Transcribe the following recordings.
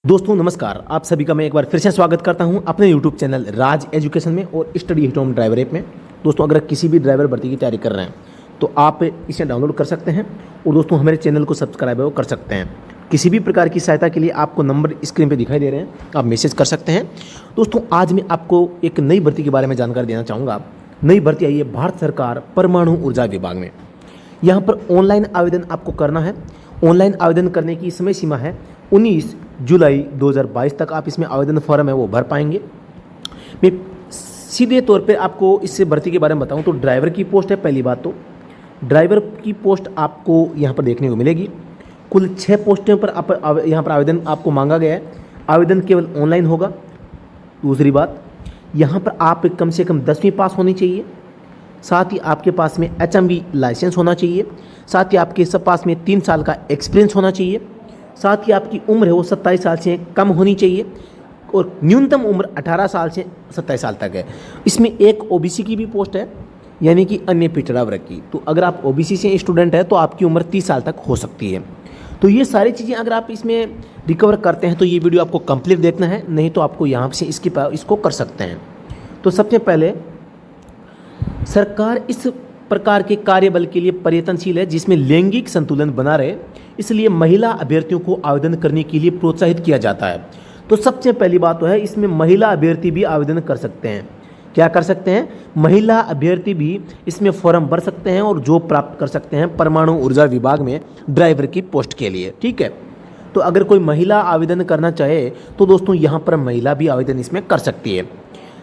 दोस्तों नमस्कार, आप सभी का मैं एक बार फिर से स्वागत करता हूं अपने YouTube चैनल राज एजुकेशन में और study at home driver app में। दोस्तों अगर किसी भी ड्राइवर भर्ती की तैयारी कर रहे हैं तो आप इसे डाउनलोड कर सकते हैं और दोस्तों हमारे चैनल को सब्सक्राइब कर सकते हैं। किसी भी प्रकार की सहायता के लिए आपको नंबर स्क्रीन पर दिखाई दे रहे हैं, आप मैसेज कर सकते हैं। दोस्तों आज मैं आपको एक नई भर्ती के बारे में जानकारी देना चाहूँगा। नई भर्ती आई है भारत सरकार परमाणु ऊर्जा विभाग में। यहाँ पर ऑनलाइन आवेदन आपको करना है। ऑनलाइन आवेदन करने की समय सीमा है 19 जुलाई 2022 तक। आप इसमें आवेदन फॉर्म है वो भर पाएंगे। मैं सीधे तौर पे आपको इससे भर्ती के बारे में बताऊं तो ड्राइवर की पोस्ट है। पहली बात तो ड्राइवर की पोस्ट आपको यहाँ पर देखने को मिलेगी। कुल 6 पोस्टों पर यहाँ पर आवेदन आपको मांगा गया है। आवेदन केवल ऑनलाइन होगा। दूसरी बात, यहाँ पर आप कम से कम 10वीं पास होनी चाहिए। साथ ही आपके पास में HMV लाइसेंस होना चाहिए। साथ ही आपके सब पास में 3 साल का एक्सपीरियंस होना चाहिए। साथ ही आपकी उम्र है वो 27 साल से कम होनी चाहिए और न्यूनतम उम्र 18 साल से 27 साल तक है। इसमें एक OBC की भी पोस्ट है, यानी कि अन्य पिछड़ा वर्ग की। तो अगर आप OBC से स्टूडेंट है तो आपकी उम्र 30 साल तक हो सकती है। तो ये सारी चीज़ें अगर आप इसमें रिकवर करते हैं तो ये वीडियो आपको कंप्लीट देखना है, नहीं तो आपको यहाँ से इसको कर सकते हैं। तो सबसे पहले सरकार इस प्रकार के कार्यबल के लिए प्रयत्नशील है जिसमें लैंगिक संतुलन बना रहे, इसलिए महिला अभ्यर्थियों को आवेदन करने के लिए प्रोत्साहित किया जाता है। तो सबसे पहली बात तो है इसमें महिला अभ्यर्थी भी आवेदन कर सकते हैं। क्या कर सकते हैं? महिला अभ्यर्थी भी इसमें फॉर्म भर सकते हैं और जॉब प्राप्त कर सकते हैं परमाणु ऊर्जा विभाग में ड्राइवर की पोस्ट के लिए। ठीक है, तो अगर कोई महिला आवेदन करना चाहे तो दोस्तों यहाँ पर महिला भी आवेदन इसमें कर सकती है।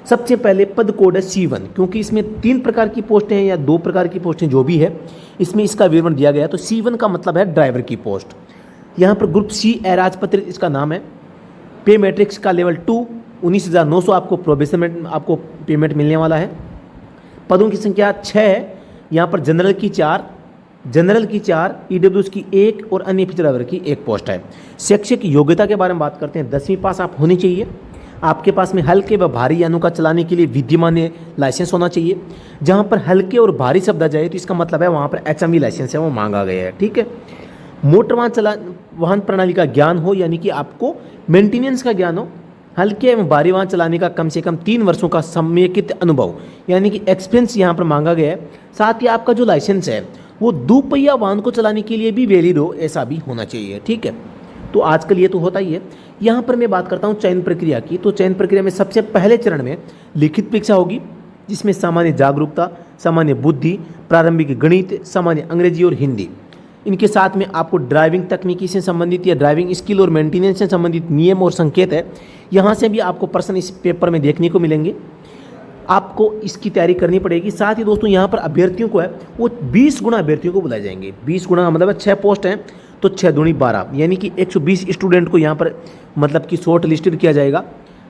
सबसे पहले पद कोड है C1, क्योंकि इसमें 3 प्रकार की पोस्टें हैं या 2 प्रकार की पोस्टें जो भी है इसमें इसका विवरण दिया गया है। तो C1 का मतलब है ड्राइवर की पोस्ट। यहाँ पर ग्रुप C अराजपत्रित इसका नाम है। पे मैट्रिक्स का लेवल 2 19,900 आपको प्रोबेशन में आपको पेमेंट मिलने वाला है। पदों की संख्या 6 है। यहाँ पर जनरल की 4, EWS की 1 और अन्य पिछड़ा वर्ग की 1 पोस्ट है। शैक्षिक योग्यता के बारे में बात करते हैं। 10वीं पास आप होनी चाहिए। आपके पास में हल्के व भारी यानों का चलाने के लिए विद्यमान लाइसेंस होना चाहिए। जहां पर हल्के और भारी शब्द आ जाए तो इसका मतलब है वहां पर HMV लाइसेंस है वो मांगा गया है। ठीक है, मोटर वाहन प्रणाली का ज्ञान हो, यानी कि आपको मेंटेनेंस का ज्ञान हो। हल्के एवं भारी वाहन चलाने का कम से कम 3 वर्षों का समेकित अनुभव, यानी कि एक्सपीरियंस यहाँ पर मांगा गया है। साथ ही आपका जो लाइसेंस है वो 2 पहिया वाहन को चलाने के लिए भी वैलिड हो, ऐसा भी होना चाहिए। ठीक है, तो आजकल ये तो होता ही है। यहाँ पर मैं बात करता हूँ चयन प्रक्रिया की। तो चयन प्रक्रिया में सबसे पहले चरण में लिखित परीक्षा होगी, जिसमें सामान्य जागरूकता, सामान्य बुद्धि, प्रारंभिक गणित, सामान्य अंग्रेजी और हिंदी, इनके साथ में आपको ड्राइविंग तकनीकी से संबंधित या ड्राइविंग स्किल और मेंटेनेंस से संबंधित नियम और संकेत है, यहाँ से भी आपको प्रश्न इस पेपर में देखने को मिलेंगे। आपको इसकी तैयारी करनी पड़ेगी। साथ ही दोस्तों यहाँ पर अभ्यर्थियों को है वो 20 गुना अभ्यर्थियों को बुलाए जाएंगे। 20 गुना का मतलब 6 पोस्ट हैं तो 6 दूनी 12, यानी कि 120 स्टूडेंट को यहाँ पर मतलब कि शॉर्ट लिस्टेड किया जाएगा।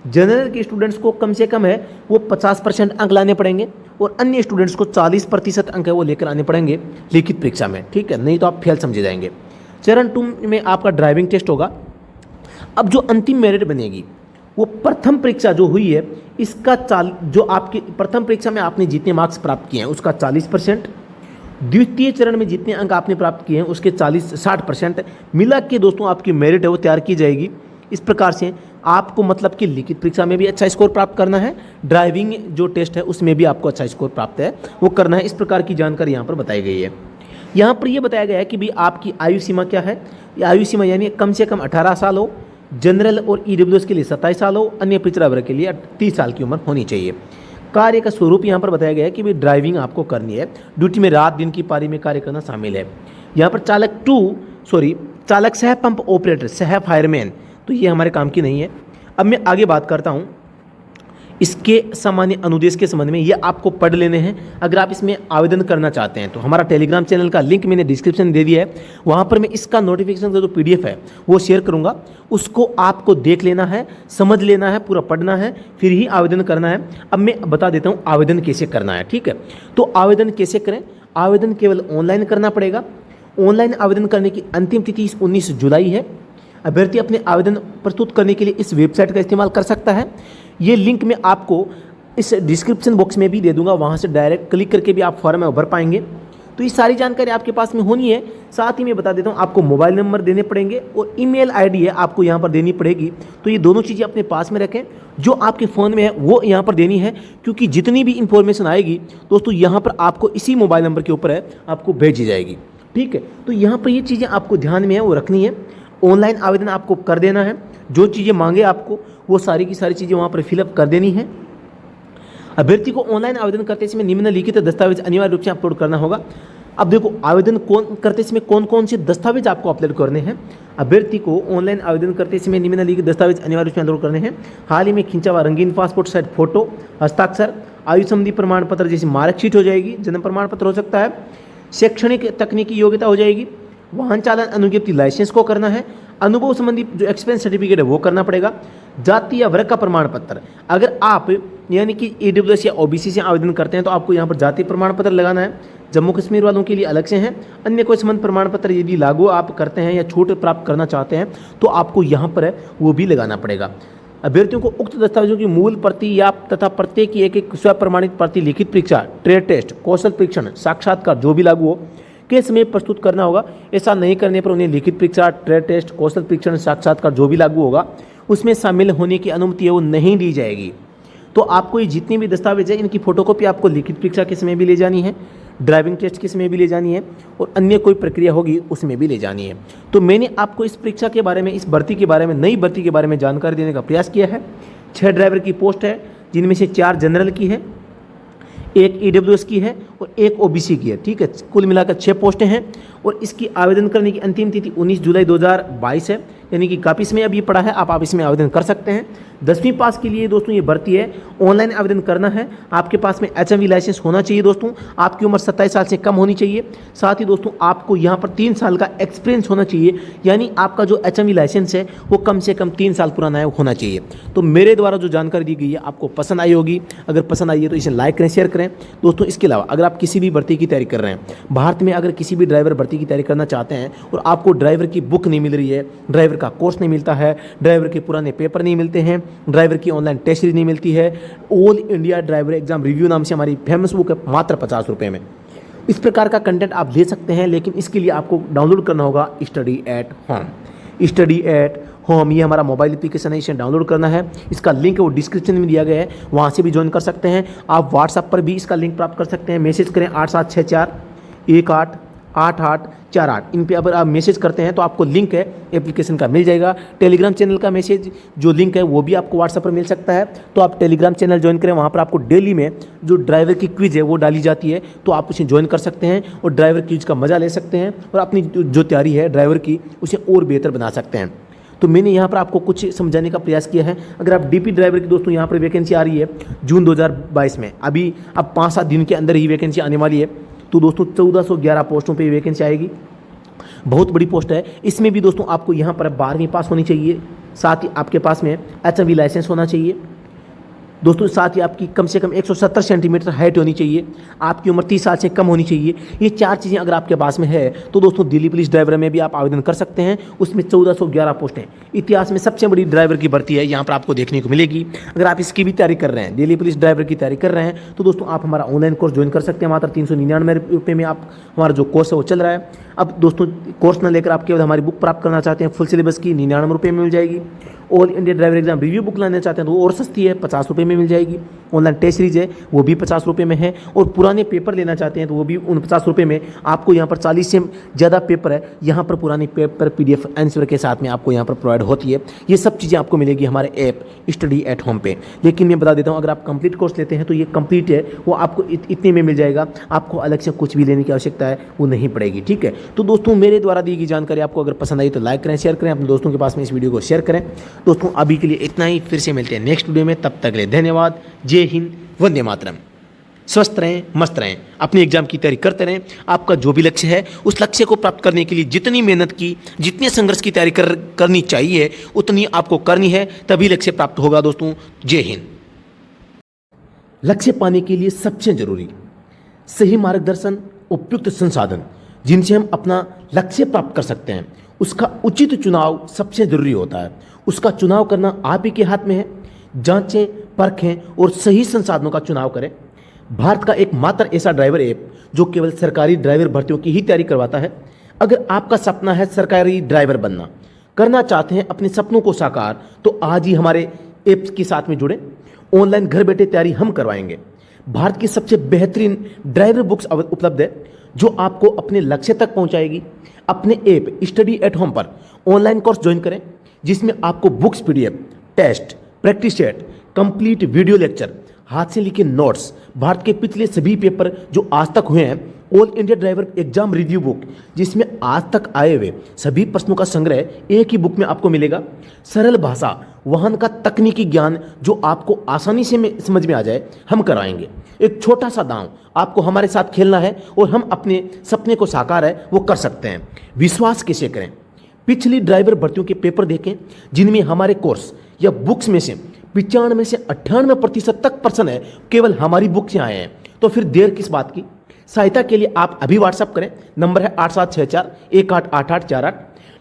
जनरल के स्टूडेंट्स को कम से कम है वो 50% अंक लाने पड़ेंगे और अन्य स्टूडेंट्स को 40% अंक है वो लेकर आने पड़ेंगे लिखित परीक्षा में। ठीक है, नहीं तो आप फेल समझे जाएंगे। चरण 2 में आपका ड्राइविंग टेस्ट होगा। अब जो अंतिम मेरिट बनेगी वो प्रथम परीक्षा जो हुई है इसका जो आपकी प्रथम परीक्षा में आपने जितने मार्क्स प्राप्त किए हैं उसका 40%, द्वितीय चरण में जितने अंक आपने प्राप्त किए हैं उसके 60% मिला के दोस्तों आपकी मेरिट है वो तैयार की जाएगी। इस प्रकार से आपको मतलब कि लिखित परीक्षा में भी अच्छा स्कोर प्राप्त करना है, ड्राइविंग जो टेस्ट है उसमें भी आपको अच्छा स्कोर प्राप्त है वो करना है। इस प्रकार की जानकारी यहाँ पर बताई गई है। यहाँ पर यह बताया गया है कि भाई आपकी आयु सीमा क्या है। आयु सीमा यानी कम से कम 18 साल हो, जनरल और EWS के लिए 27 साल हो, अन्य पिछड़ा वर्ग के लिए 30 साल की उम्र होनी चाहिए। कार्य का स्वरूप यहाँ पर बताया गया है कि भाई ड्राइविंग आपको करनी है। ड्यूटी में रात दिन की पारी में कार्य करना शामिल है। यहाँ पर चालक सह पंप ऑपरेटर, सह फायरमैन, तो ये हमारे काम की नहीं है। अब मैं आगे बात करता हूँ इसके सामान्य अनुदेश के संबंध में। ये आपको पढ़ लेने हैं अगर आप इसमें आवेदन करना चाहते हैं। तो हमारा टेलीग्राम चैनल का लिंक मैंने डिस्क्रिप्शन दे दिया है, वहाँ पर मैं इसका नोटिफिकेशन का जो PDF है वो शेयर करूँगा। उसको आपको देख लेना है, समझ लेना है, पूरा पढ़ना है, फिर ही आवेदन करना है। अब मैं बता देता हूँ आवेदन कैसे करना है। ठीक है, तो आवेदन कैसे करें? आवेदन केवल ऑनलाइन करना पड़ेगा। ऑनलाइन आवेदन करने की अंतिम तिथि 19 जुलाई है। अभ्यर्थी अपने आवेदन प्रस्तुत करने के लिए इस वेबसाइट का इस्तेमाल कर सकता है। ये लिंक मैं आपको इस डिस्क्रिप्शन बॉक्स में भी दे दूंगा, वहाँ से डायरेक्ट क्लिक करके भी आप फॉर्म में भर पाएंगे। तो ये सारी जानकारी आपके पास में होनी है। साथ ही मैं बता देता हूँ आपको मोबाइल नंबर देने पड़ेंगे और ईमेल आईडी है आपको यहाँ पर देनी पड़ेगी। तो ये दोनों चीज़ें अपने पास में रखें, जो आपके फ़ोन में है वो यहाँ पर देनी है, क्योंकि जितनी भी इंफॉर्मेशन आएगी दोस्तों यहाँ पर आपको इसी मोबाइल नंबर के ऊपर है आपको भेजी जाएगी। ठीक है, तो यहाँ पर ये चीज़ें आपको ध्यान में है वो रखनी है। ऑनलाइन आवेदन आपको कर देना है, जो चीज़ें मांगे आपको वो सारी की सारी चीज़ें वहाँ पर फिलअप कर देनी है। अभ्यर्थी को ऑनलाइन आवेदन करते समय निम्नलिखित दस्तावेज अनिवार्य रूप से अपलोड करना होगा। अब देखो आवेदन करते समय कौन कौन से दस्तावेज आपको अपलोड करने हैं। अभ्यर्थी को ऑनलाइन आवेदन करते समय निम्नलिखित दस्तावेज अनिवार्य रूप से अपलोड करने हैं। हाल ही में खींचा हुआ रंगीन पासपोर्ट साइज फोटो, हस्ताक्षर, आयु संबंधी प्रमाण पत्र जैसे मार्कशीट हो जाएगी, जन्म प्रमाण पत्र हो सकता है, शैक्षणिक तकनीकी योग्यता हो जाएगी, वाहन चालन अनुज्ञप्ति लाइसेंस को करना है, अनुभव संबंधी जो एक्सपीरियंस सर्टिफिकेट है वो करना पड़ेगा, जाति या वर्ग का प्रमाण पत्र। अगर आप यानी कि ईडब्ल्यूएस या ओबीसी से आवेदन करते हैं तो आपको यहाँ पर जाति प्रमाण पत्र लगाना है। जम्मू कश्मीर वालों के लिए अलग से हैं। अन्य कोई संबंध प्रमाण पत्र यदि लागू आप करते हैं या छूट प्राप्त करना चाहते हैं तो आपको यहाँ पर है वो भी लगाना पड़ेगा। अभ्यर्थियों को उक्त दस्तावेजों की मूल प्रति या तथा प्रत्येक की एक स्व प्रमाणित प्रति लिखित परीक्षा, ट्रेड टेस्ट, कौशल परीक्षण, साक्षात्कार जो भी लागू हो के समय प्रस्तुत करना होगा। ऐसा नहीं करने पर उन्हें लिखित परीक्षा, ट्रेड टेस्ट, कौशल परीक्षण, साक्षात्कार जो भी लागू होगा उसमें शामिल होने की अनुमति है वो नहीं दी जाएगी। तो आपको ये जितने भी दस्तावेज है इनकी फोटोकॉपी आपको लिखित परीक्षा के समय भी ले जानी है, ड्राइविंग टेस्ट के समय भी ले जानी है और अन्य कोई प्रक्रिया होगी उसमें भी ले जानी है। तो मैंने आपको इस परीक्षा के बारे में, इस भर्ती के बारे में, नई भर्ती के बारे में जानकारी देने का प्रयास किया है। 6 ड्राइवर की पोस्ट है, जिनमें से 4 जनरल की है, 1 ईडब्ल्यूएस की है और 1 ओबीसी की है। ठीक है, कुल मिलाकर 6 पोस्टें हैं और इसकी आवेदन करने की अंतिम तिथि 19 जुलाई 2022 है, यानी कि काफ़ी समय अभी पड़ा है, आप इसमें आवेदन कर सकते हैं। 10वीं पास के लिए दोस्तों ये भर्ती है, ऑनलाइन आवेदन करना है। आपके पास में एचएमवी लाइसेंस होना चाहिए दोस्तों, आपकी उम्र 27 साल से कम होनी चाहिए। साथ ही दोस्तों आपको यहाँ पर 3 साल का एक्सपीरियंस होना चाहिए, यानी आपका जो एचएमवी लाइसेंस है वो कम से कम 3 साल पुराना होना चाहिए। तो मेरे द्वारा जो जानकारी दी गई है आपको पसंद आई होगी। अगर पसंद आई है तो इसे लाइक करें, शेयर करें दोस्तों। इसके अलावा अगर आप किसी भी भर्ती की तैयारी कर रहे हैं, भारत में अगर किसी भी ड्राइवर भर्ती की तैयारी करना चाहते हैं और आपको ड्राइवर की बुक नहीं मिल रही है, ड्राइवर का कोर्स नहीं मिलता है, ड्राइवर के पुराने पेपर नहीं मिलते हैं, ड्राइवर की ऑनलाइन टेस्ट सीरीज नहीं मिलती है, all India driver exam review नाम से हमारी फेमस बुक है मात्र 50 रुपये में। इस प्रकार का कंटेंट आप ले सकते हैं, लेकिन इसके लिए आपको डाउनलोड करना होगा study at home. Study at home ये हमारा मोबाइल एप्लीकेशन है, इसे डाउनलोड करना है। इसका लिंक वो डिस्क्रिप्शन में दिया गया है, वहाँ से भी ज्वाइन कर सकते हैं। आप व्हाट्सएप पर भी इसका लिंक प्राप्त कर सकते हैं। मैसेज करें 8764188848। इन पे अगर आप मैसेज करते हैं तो आपको लिंक है एप्लीकेशन का मिल जाएगा। टेलीग्राम चैनल का मैसेज जो लिंक है वो भी आपको व्हाट्सएप पर मिल सकता है। तो आप टेलीग्राम चैनल ज्वाइन करें, वहाँ पर आपको डेली में जो ड्राइवर की क्विज है वो डाली जाती है, तो आप उसे ज्वाइन कर सकते हैं और ड्राइवर क्विज का मजा ले सकते हैं और अपनी जो तैयारी है ड्राइवर की उसे और बेहतर बना सकते हैं। तो मैंने यहाँ पर आपको कुछ समझाने का प्रयास किया है। अगर आप डीपी ड्राइवर की दोस्तों यहाँ पर वैकेंसी आ रही है जून 2022 में, अभी अब 5-7 दिन के अंदर ही वैकेंसी आने वाली है। तो दोस्तों 1411 पोस्टों पे वैकेंसी आएगी, बहुत बड़ी पोस्ट है। इसमें भी दोस्तों आपको यहाँ पर 12वीं पास होनी चाहिए, साथ ही आपके पास में एचएमवी लाइसेंस होना चाहिए दोस्तों, साथ ही आपकी कम से कम 170 सेंटीमीटर हाइट होनी चाहिए, आपकी उम्र 30 साल से कम होनी चाहिए। ये 4 चीज़ें अगर आपके पास में है तो दोस्तों दिल्ली पुलिस ड्राइवर में भी आप आवेदन कर सकते हैं। उसमें 1411 पोस्टें, इतिहास में सबसे बड़ी ड्राइवर की भर्ती है, यहाँ पर आपको देखने को मिलेगी। अगर आप इसकी भी तैयारी कर रहे हैं, दिल्ली पुलिस ड्राइवर की तैयारी कर रहे हैं, तो दोस्तों आप हमारा ऑनलाइन कोर्स ज्वाइन कर सकते हैं। मात्र 399 रुपये में आप हमारा जो कोर्स है वो चल रहा है। अब दोस्तों कोर्स न लेकर आप केवल हमारी बुक प्राप्त करना चाहते हैं, फुल सिलेबस की 99 रुपये में मिल जाएगी। All India driver exam review book लाना चाहते हैं तो वो और सस्ती है, 50 रुपये में मिल जाएगी। ऑनलाइन टेस्ट सीरीज है वो भी 50 रुपये में है, और पुराने पेपर लेना चाहते हैं तो वो भी 49 रुपये में। आपको यहाँ पर 40 से ज़्यादा पेपर है, यहाँ पर पुराने पेपर PDF आंसर के साथ में आपको यहाँ पर प्रोवाइड होती है। ये सब चीज़ें आपको मिलेगी हमारे ऐप स्टडी एट होम पे। लेकिन मैं बता देता हूँ, अगर आप कंप्लीट कोर्स लेते हैं तो ये कंप्लीट है, वो आपको इतने में मिल जाएगा, आपको अलग से कुछ भी लेने की आवश्यकता है वो नहीं पड़ेगी। ठीक है, तो दोस्तों मेरे द्वारा दी गई जानकारी आपको अगर पसंद आई तो लाइक करें, शेयर करें, अपने दोस्तों के पास में इस वीडियो को शेयर करें। दोस्तों अभी के लिए इतना ही, फिर से मिलते हैं नेक्स्ट वीडियो में, तब तक के लिए धन्यवाद। जय हिंद, वंदे मातरम। स्वस्थ रहें, मस्त रहें, अपनी एग्जाम की तैयारी करते रहें। आपका जो भी लक्ष्य है उस लक्ष्य को प्राप्त करने के लिए जितनी मेहनत की, जितने संघर्ष की तैयारी करनी चाहिए उतनी आपको करनी है, तभी लक्ष्य प्राप्त होगा दोस्तों। जय हिंद। लक्ष्य पाने के लिए सबसे जरूरी सही मार्गदर्शन, उपयुक्त संसाधन जिनसे हम अपना लक्ष्य प्राप्त कर सकते हैं, उसका उचित चुनाव सबसे जरूरी होता है। उसका चुनाव करना आप ही के हाथ में है। जांचें, परखें और सही संसाधनों का चुनाव करें। भारत का एकमात्र ऐसा ड्राइवर ऐप जो केवल सरकारी ड्राइवर भर्तियों की ही तैयारी करवाता है। अगर आपका सपना है सरकारी ड्राइवर बनना, करना चाहते हैं अपने सपनों को साकार, तो आज ही हमारे ऐप के साथ में जुड़े। ऑनलाइन घर बैठे तैयारी हम करवाएंगे। भारत की सबसे बेहतरीन ड्राइवर बुक्स उपलब्ध है जो आपको अपने लक्ष्य तक पहुंचाएगी। अपने ऐप स्टडी एट होम पर ऑनलाइन कोर्स ज्वाइन करें जिसमें आपको books, PDF, test, practice set, complete video lecture, हाथ से लिखे नोट्स, भारत के पिछले सभी पेपर जो आज तक हुए हैं, all India driver exam review book जिसमें आज तक आए हुए सभी प्रश्नों का संग्रह एक ही बुक में आपको मिलेगा। सरल भाषा, वाहन का तकनीकी ज्ञान जो आपको आसानी से समझ में आ जाए, हम कराएंगे। एक छोटा सा दांव, आपको हमारे साथ खेलना है और हम अपने सपने को साकार है वो कर सकते हैं। विश्वास कैसे करें? पिछली ड्राइवर भर्तियों के पेपर देखें जिनमें हमारे कोर्स या बुक्स में से 95 से 98% तक प्रश्न है केवल हमारी बुक से आए हैं। तो फिर देर किस बात की? सहायता के लिए आप अभी व्हाट्सअप करें, नंबर है 8764188848।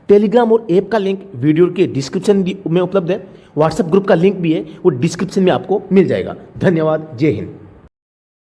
टेलीग्राम और ऐप का लिंक वीडियो के डिस्क्रिप्शन में उपलब्ध है। व्हाट्सएप ग्रुप का लिंक भी है, वो डिस्क्रिप्शन में आपको मिल जाएगा। धन्यवाद। जय हिंद।